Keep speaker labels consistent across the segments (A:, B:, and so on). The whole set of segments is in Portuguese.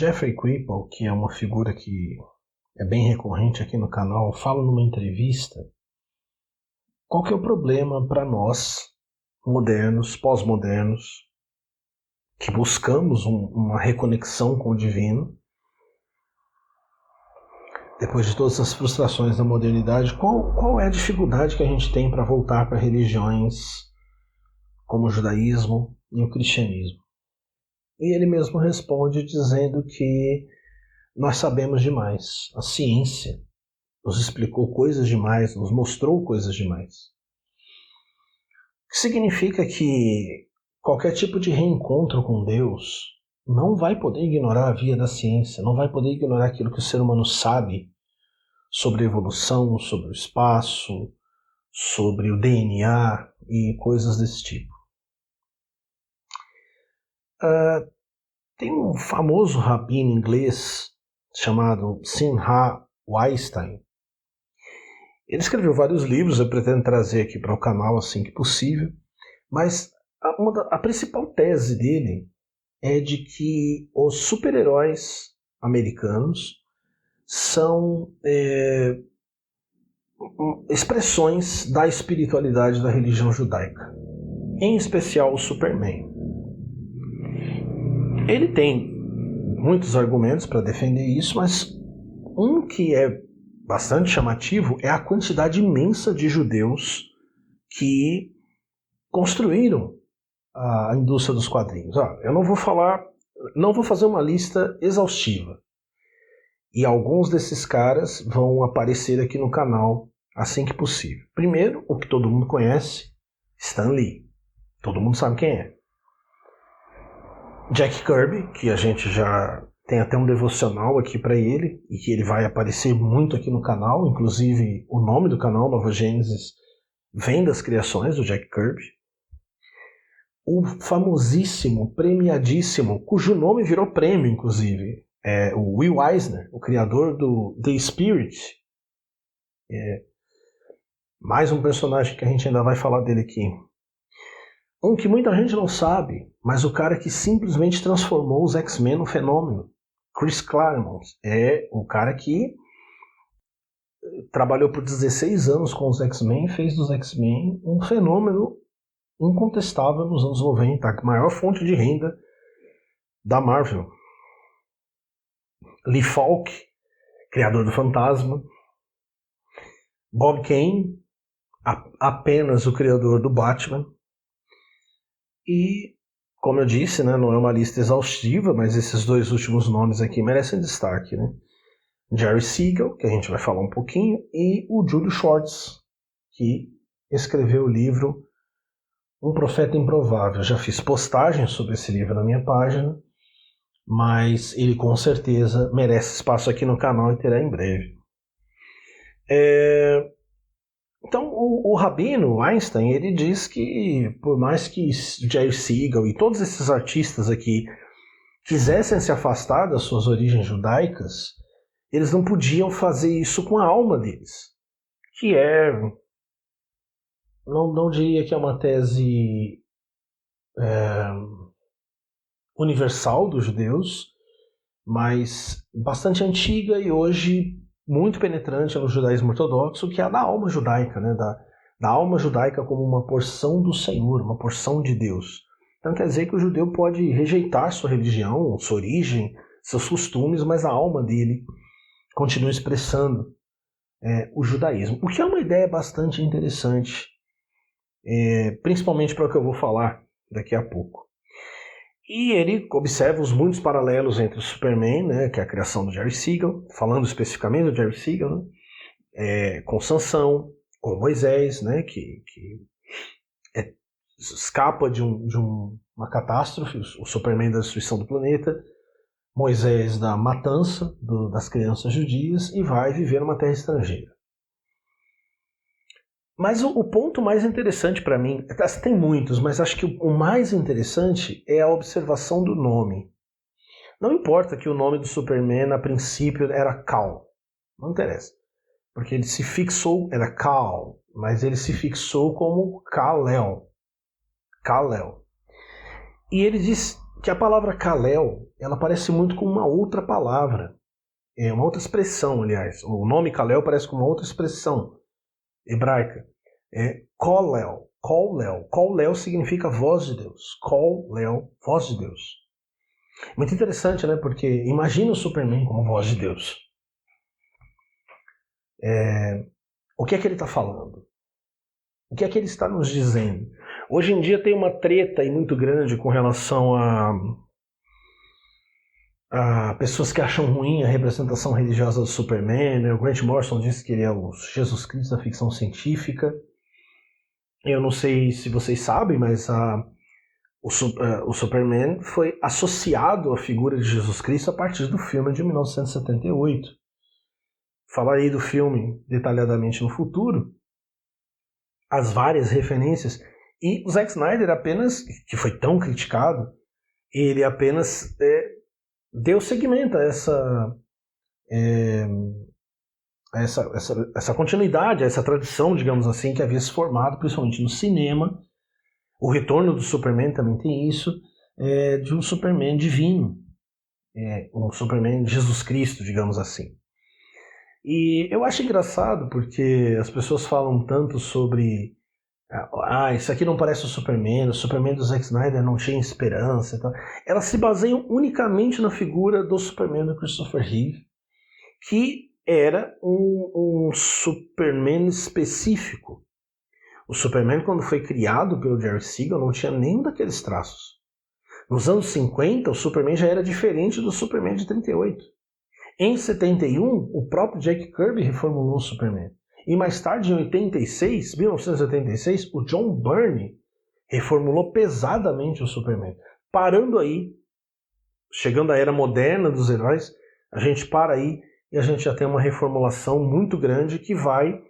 A: Jeffrey Kripal, que é uma figura que é bem recorrente aqui no canal, fala numa entrevista qual que é o problema para nós, modernos, pós-modernos, que buscamos uma reconexão com o divino, depois de todas as frustrações da modernidade, qual é a dificuldade que a gente tem para voltar para religiões como o judaísmo e o cristianismo? E ele mesmo responde dizendo que nós sabemos demais. A ciência nos explicou coisas demais, nos mostrou coisas demais. O que significa que qualquer tipo de reencontro com Deus não vai poder ignorar a via da ciência, não vai poder ignorar aquilo que o ser humano sabe sobre a evolução, sobre o espaço, sobre o DNA e coisas desse tipo. Tem um famoso rabino inglês chamado Simcha Weinstein. Ele escreveu vários livros, eu pretendo trazer aqui para o canal assim que possível, mas a principal tese dele é de que os super-heróis americanos são expressões da espiritualidade da religião judaica, em especial o Superman. Ele tem muitos argumentos para defender isso, mas um que é bastante chamativo é a quantidade imensa de judeus que construíram a indústria dos quadrinhos. Eu não vou fazer uma lista exaustiva. E alguns desses caras vão aparecer aqui no canal assim que possível. Primeiro, o que todo mundo conhece, Stan Lee. Todo mundo sabe quem é. Jack Kirby, que a gente já tem até um devocional aqui para ele, e que ele vai aparecer muito aqui no canal, inclusive o nome do canal, Nova Gênesis, vem das criações do Jack Kirby. O famosíssimo, premiadíssimo, cujo nome virou prêmio, inclusive, é o Will Eisner, o criador do The Spirit. Mais um personagem que a gente ainda vai falar dele aqui. Um que muita gente não sabe, mas o cara que simplesmente transformou os X-Men num fenômeno. Chris Claremont é o cara que trabalhou por 16 anos com os X-Men, fez dos X-Men um fenômeno incontestável nos anos 90, a maior fonte de renda da Marvel. Lee Falk, criador do Fantasma. Bob Kane, apenas o criador do Batman. E, como eu disse, né, não é uma lista exaustiva, mas esses dois últimos nomes aqui merecem destaque. Né? Jerry Siegel, que a gente vai falar um pouquinho, e o Julio Schwartz, que escreveu o livro Um Profeta Improvável. Eu já fiz postagens sobre esse livro na minha página, mas ele com certeza merece espaço aqui no canal e terá em breve. Então, o Rabino Einstein, ele diz que por mais que Jerry Siegel e todos esses artistas aqui quisessem se afastar das suas origens judaicas, eles não podiam fazer isso com a alma deles, que não diria que é uma tese universal dos judeus, mas bastante antiga e hoje muito penetrante no judaísmo ortodoxo, que é a da alma judaica, né? da alma judaica como uma porção do Senhor, uma porção de Deus. Então quer dizer que o judeu pode rejeitar sua religião, sua origem, seus costumes, mas a alma dele continua expressando o judaísmo. O que é uma ideia bastante interessante, principalmente para o que eu vou falar daqui a pouco. E ele observa os muitos paralelos entre o Superman, né, que é a criação do Jerry Siegel, falando especificamente do Jerry Siegel, né, com Sansão, com Moisés, né, que escapa de uma catástrofe, o Superman da destruição do planeta, Moisés da matança das crianças judias e vai viver numa terra estrangeira. Mas o ponto mais interessante para mim, tem muitos, mas acho que o mais interessante é a observação do nome. Não importa que o nome do Superman a princípio era Kal, não interessa, porque ele se fixou, era Kal, mas ele se fixou como Kal-El. E ele diz que a palavra Kal-El, ela parece muito com uma outra palavra, uma outra expressão, aliás. O nome Kal-El parece com uma outra expressão hebraica. Kol-El. Kol-El. Kol-El significa voz de Deus. Kol-El, voz de Deus. Muito interessante, né? Porque imagina o Superman como voz de Deus. O que é que ele está falando? O que é que ele está nos dizendo? Hoje em dia tem uma treta aí muito grande com relação a pessoas que acham ruim a representação religiosa do Superman. Né? O Grant Morrison disse que ele é o Jesus Cristo da ficção científica. Eu não sei se vocês sabem, mas o Superman foi associado à figura de Jesus Cristo a partir do filme de 1978. Falarei do filme detalhadamente no futuro, as várias referências, e o Zack Snyder apenas, que foi tão criticado, ele apenas deu seguimento a essa continuidade, a essa tradição, digamos assim, que havia se formado, principalmente no cinema. O Retorno do Superman também tem isso, de um Superman divino, um Superman Jesus Cristo, digamos assim. E eu acho engraçado porque as pessoas falam tanto sobre isso aqui não parece o Superman do Zack Snyder não tinha esperança e tal. Elas se baseiam unicamente na figura do Superman do Christopher Reeve, que era um Superman específico. O Superman, quando foi criado pelo Jerry Siegel, não tinha nenhum daqueles traços. Nos anos 50, o Superman já era diferente do Superman de 38. Em 71, o próprio Jack Kirby reformulou o Superman. E mais tarde, em 1986, o John Byrne reformulou pesadamente o Superman. Parando aí, chegando à era moderna dos heróis, a gente para aí e a gente já tem uma reformulação muito grande que vai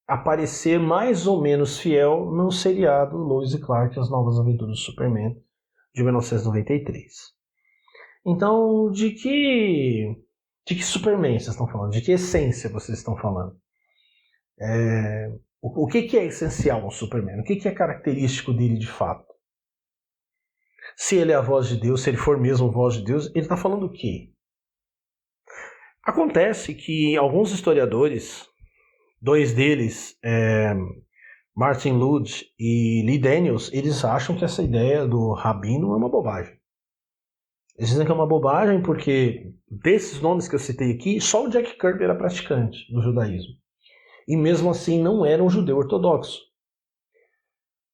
A: aparecer mais ou menos fiel no seriado Lois e Clark, As Novas Aventuras do Superman, de 1993. Então, de que Superman vocês estão falando? De que essência vocês estão falando? O que é essencial ao Superman? O que é característico dele de fato? Se ele é a voz de Deus, se ele for mesmo a voz de Deus, ele está falando o quê? Acontece que alguns historiadores, dois deles, Martin Lutz e Lee Daniels, eles acham que essa ideia do rabino é uma bobagem. Eles dizem que é uma bobagem porque desses nomes que eu citei aqui, só o Jack Kirby era praticante do judaísmo. E mesmo assim não era um judeu ortodoxo.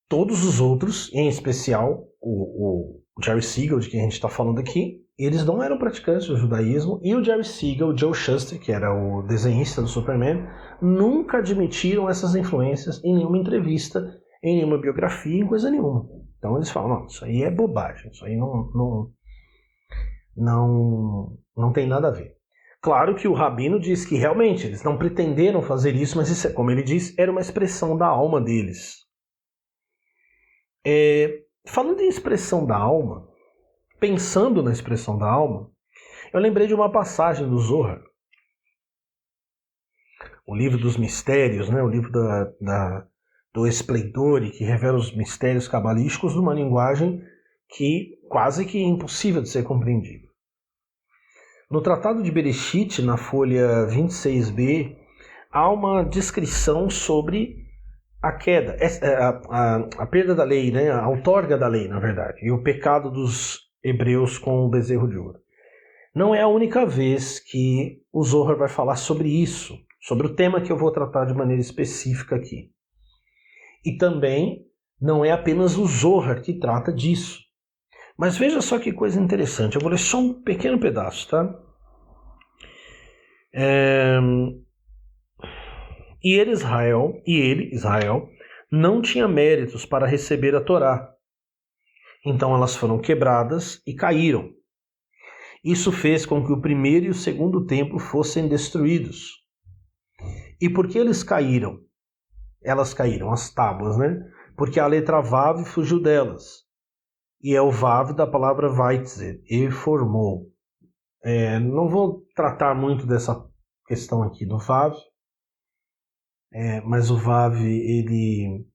A: Todos os outros, em especial o Jerry Siegel, de quem a gente está falando aqui, eles não eram praticantes do judaísmo, e o Jerry Siegel, o Joe Shuster, que era o desenhista do Superman, nunca admitiram essas influências em nenhuma entrevista, em nenhuma biografia, em coisa nenhuma. Então eles falam, não, isso aí é bobagem, isso aí não tem nada a ver. Claro que o Rabino diz que realmente eles não pretenderam fazer isso, mas isso, como ele diz, era uma expressão da alma deles. Falando em expressão da alma, pensando na expressão da alma, eu lembrei de uma passagem do Zohar, o livro dos mistérios, né? O livro do esplendor, que revela os mistérios cabalísticos numa linguagem que quase que é impossível de ser compreendida. No Tratado de Bereshit, na folha 26b, há uma descrição sobre a queda, a perda da lei, né? A outorga da lei, na verdade, e o pecado dos hebreus com o bezerro de ouro. Não é a única vez que o Zohar vai falar sobre isso, sobre o tema que eu vou tratar de maneira específica aqui. E também não é apenas o Zohar que trata disso. Mas veja só que coisa interessante. Eu vou ler só um pequeno pedaço, tá? E ele, Israel, não tinha méritos para receber a Torá. Então elas foram quebradas e caíram. Isso fez com que o primeiro e o segundo templo fossem destruídos. E por que eles caíram? Elas caíram, as tábuas, né? Porque a letra Vav fugiu delas. E é o Vav da palavra Vaitzer, e formou. Não vou tratar muito dessa questão aqui do Vav, mas o Vav, ele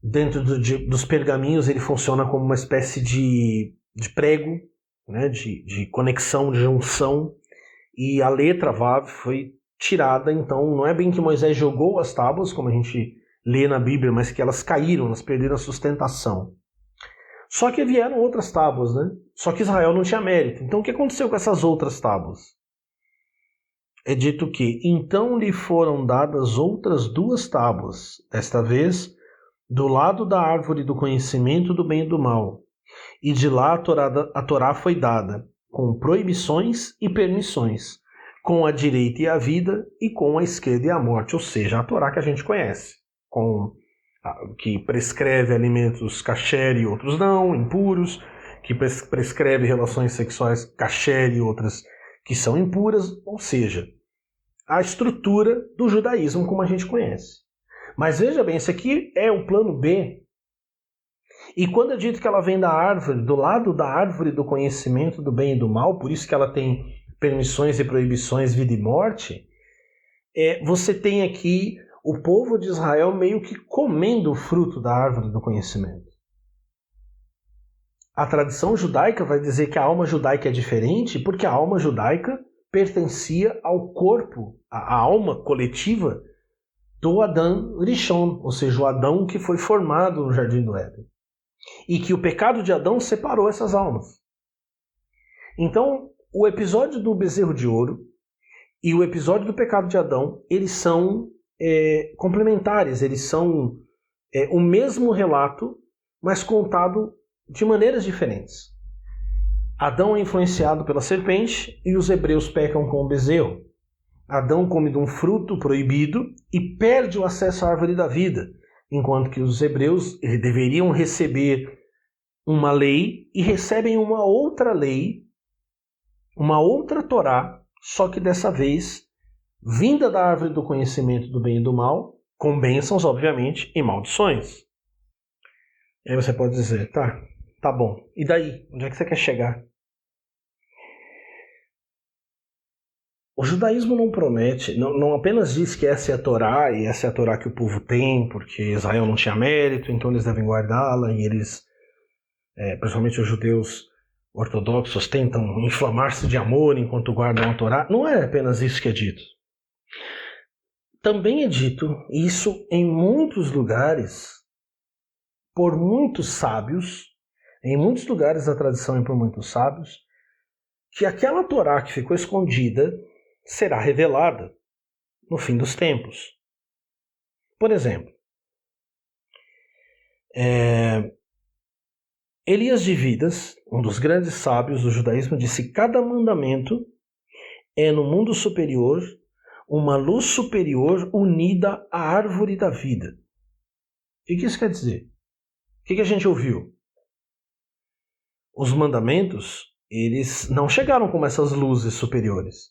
A: Dentro dos pergaminhos ele funciona como uma espécie de prego, né, de conexão, de junção, e a letra Vav foi tirada, então não é bem que Moisés jogou as tábuas, como a gente lê na Bíblia, mas que elas caíram, elas perderam a sustentação. Só que vieram outras tábuas, né? Só que Israel não tinha mérito. Então o que aconteceu com essas outras tábuas? É dito que, então lhe foram dadas outras 2 tábuas, desta vez do lado da árvore do conhecimento do bem e do mal, e de lá a Torá foi dada, com proibições e permissões, com a direita e a vida, e com a esquerda e a morte, ou seja, a Torá que a gente conhece, que prescreve alimentos kasher e outros não, impuros, que prescreve relações sexuais kasher e outras que são impuras, ou seja, a estrutura do judaísmo como a gente conhece. Mas veja bem, esse aqui é o plano B. E quando é dito que ela vem da árvore, do lado da árvore do conhecimento do bem e do mal, por isso que ela tem permissões e proibições, vida e morte, você tem aqui o povo de Israel meio que comendo o fruto da árvore do conhecimento. A tradição judaica vai dizer que a alma judaica é diferente porque a alma judaica pertencia ao corpo, a alma coletiva do Adão Rishon, ou seja, o Adão que foi formado no Jardim do Éden. E que o pecado de Adão separou essas almas. Então, o episódio do bezerro de ouro e o episódio do pecado de Adão, eles são complementares, eles são o mesmo relato, mas contado de maneiras diferentes. Adão é influenciado pela serpente e os hebreus pecam com o bezerro. Adão come de um fruto proibido e perde o acesso à árvore da vida, enquanto que os hebreus deveriam receber uma lei e recebem uma outra lei, uma outra Torá, só que dessa vez vinda da árvore do conhecimento do bem e do mal, com bênçãos, obviamente, e maldições. E aí você pode dizer, tá bom, e daí? Onde é que você quer chegar? O judaísmo não promete, não apenas diz que essa é a Torá, e essa é a Torá que o povo tem, porque Israel não tinha mérito, então eles devem guardá-la, e eles, principalmente os judeus ortodoxos, tentam inflamar-se de amor enquanto guardam a Torá. Não é apenas isso que é dito. Também é dito isso em muitos lugares, por muitos sábios, em muitos lugares da tradição e por muitos sábios, que aquela Torá que ficou escondida será revelada no fim dos tempos. Por exemplo, Elias de Vidas, um dos grandes sábios do judaísmo, disse que cada mandamento é no mundo superior uma luz superior unida à árvore da vida. O que isso quer dizer? O que a gente ouviu? Os mandamentos, eles não chegaram como essas luzes superiores.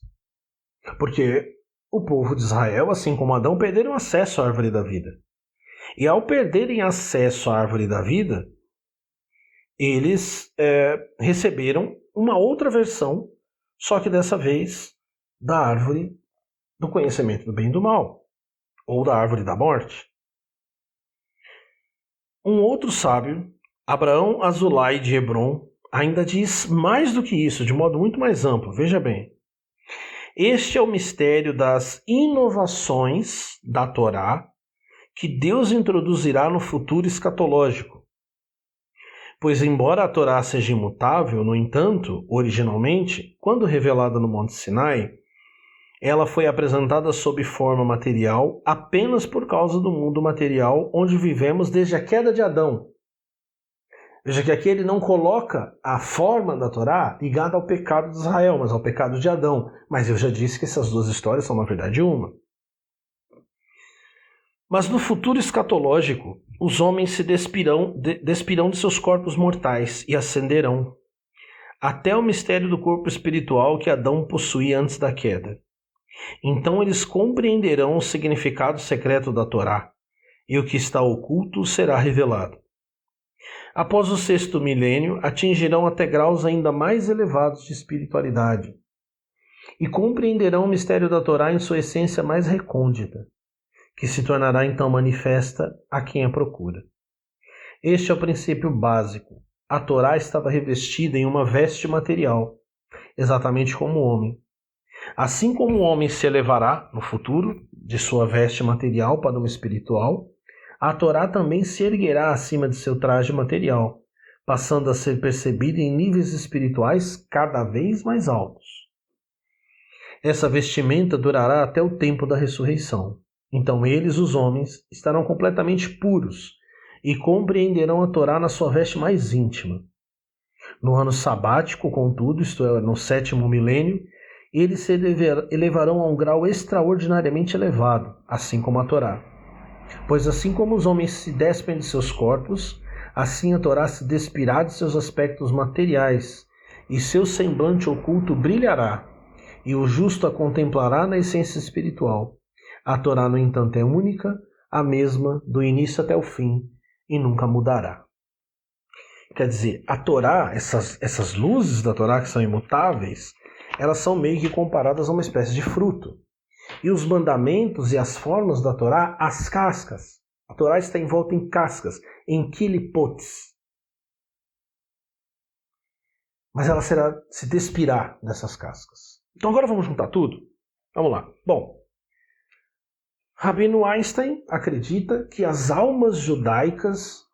A: Porque o povo de Israel, assim como Adão, perderam acesso à árvore da vida. E ao perderem acesso à árvore da vida, eles receberam uma outra versão, só que dessa vez da árvore do conhecimento do bem e do mal, ou da árvore da morte. Um outro sábio, Abraão Azulai de Hebron, ainda diz mais do que isso, de modo muito mais amplo. Veja bem. Este é o mistério das inovações da Torá que Deus introduzirá no futuro escatológico. Pois, embora a Torá seja imutável, no entanto, originalmente, quando revelada no Monte Sinai, ela foi apresentada sob forma material apenas por causa do mundo material onde vivemos desde a queda de Adão. Veja que aqui ele não coloca a forma da Torá ligada ao pecado de Israel, mas ao pecado de Adão. Mas eu já disse que essas duas histórias são, na verdade, uma. Mas no futuro escatológico, os homens se despirão de seus corpos mortais e ascenderão, até o mistério do corpo espiritual que Adão possuía antes da queda. Então eles compreenderão o significado secreto da Torá, e o que está oculto será revelado. Após o 6º milênio, atingirão até graus ainda mais elevados de espiritualidade e compreenderão o mistério da Torá em sua essência mais recôndita, que se tornará então manifesta a quem a procura. Este é o princípio básico. A Torá estava revestida em uma veste material, exatamente como o homem. Assim como o homem se elevará no futuro de sua veste material para uma espiritual, a Torá também se erguerá acima de seu traje material, passando a ser percebida em níveis espirituais cada vez mais altos. Essa vestimenta durará até o tempo da ressurreição. Então eles, os homens, estarão completamente puros e compreenderão a Torá na sua veste mais íntima. No ano sabático, contudo, isto é, no 7º milênio, eles se elevarão a um grau extraordinariamente elevado, assim como a Torá. Pois assim como os homens se despem de seus corpos, assim a Torá se despirá de seus aspectos materiais, e seu semblante oculto brilhará, e o justo a contemplará na essência espiritual. A Torá, no entanto, é única, a mesma, do início até o fim, e nunca mudará. Quer dizer, a Torá, essas luzes da Torá que são imutáveis, elas são meio que comparadas a uma espécie de fruto. E os mandamentos e as formas da Torá, as cascas. A Torá está envolta em cascas, em kilipotes. Mas ela se despirá dessas cascas. Então agora vamos juntar tudo? Vamos lá. Bom, Rabino Einstein acredita que as almas judaicas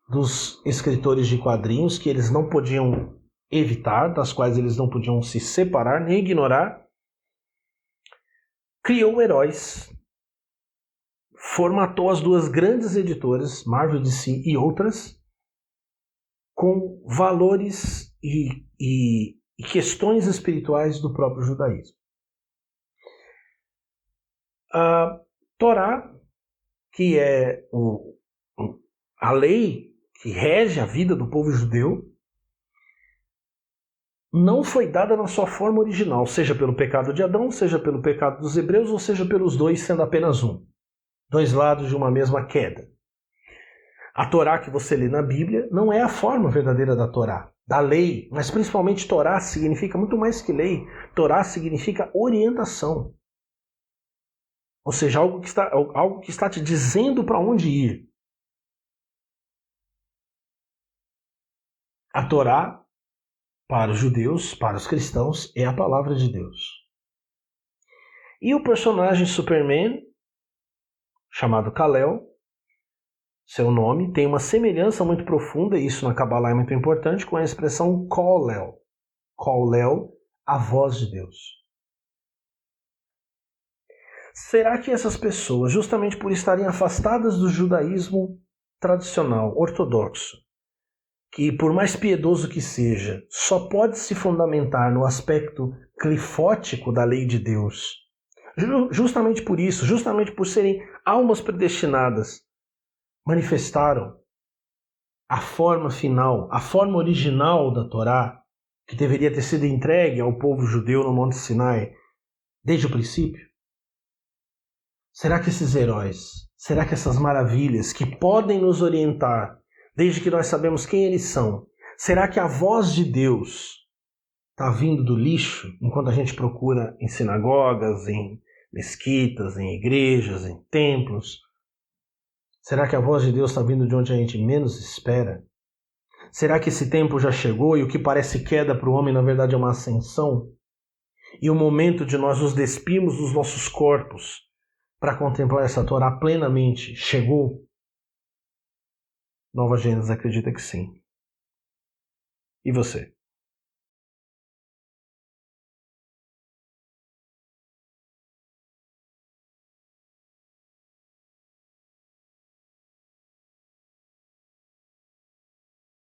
A: dos escritores de quadrinhos, que eles não podiam evitar, das quais eles não podiam se separar nem ignorar, criou heróis, formatou as duas grandes editoras, Marvel, DC e outras, com valores e questões espirituais do próprio judaísmo. A Torá, que é a lei que rege a vida do povo judeu, não foi dada na sua forma original, seja pelo pecado de Adão, seja pelo pecado dos hebreus, ou seja pelos dois sendo apenas um. Dois lados de uma mesma queda. A Torá que você lê na Bíblia não é a forma verdadeira da Torá, da lei, mas principalmente Torá significa muito mais que lei. Torá significa orientação. Ou seja, algo que está te dizendo para onde ir. A Torá, para os judeus, para os cristãos, é a palavra de Deus. E o personagem Superman, chamado Kal-El, seu nome, tem uma semelhança muito profunda, e isso na Kabbalah é muito importante, com a expressão Kol-El. Kol-El, a voz de Deus. Será que essas pessoas, justamente por estarem afastadas do judaísmo tradicional, ortodoxo, que por mais piedoso que seja, só pode se fundamentar no aspecto clifótico da lei de Deus, justamente por isso, justamente por serem almas predestinadas, manifestaram a forma final, a forma original da Torá, que deveria ter sido entregue ao povo judeu no Monte Sinai desde o princípio? Será que esses heróis, será que essas maravilhas que podem nos orientar, desde que nós sabemos quem eles são, será que a voz de Deus está vindo do lixo, enquanto a gente procura em sinagogas, em mesquitas, em igrejas, em templos? Será que a voz de Deus está vindo de onde a gente menos espera? Será que esse tempo já chegou e o que parece queda para o homem na verdade é uma ascensão? E o momento de nós nos despirmos dos nossos corpos para contemplar essa Torá plenamente chegou? Nova Gênesis acredita que sim. E você?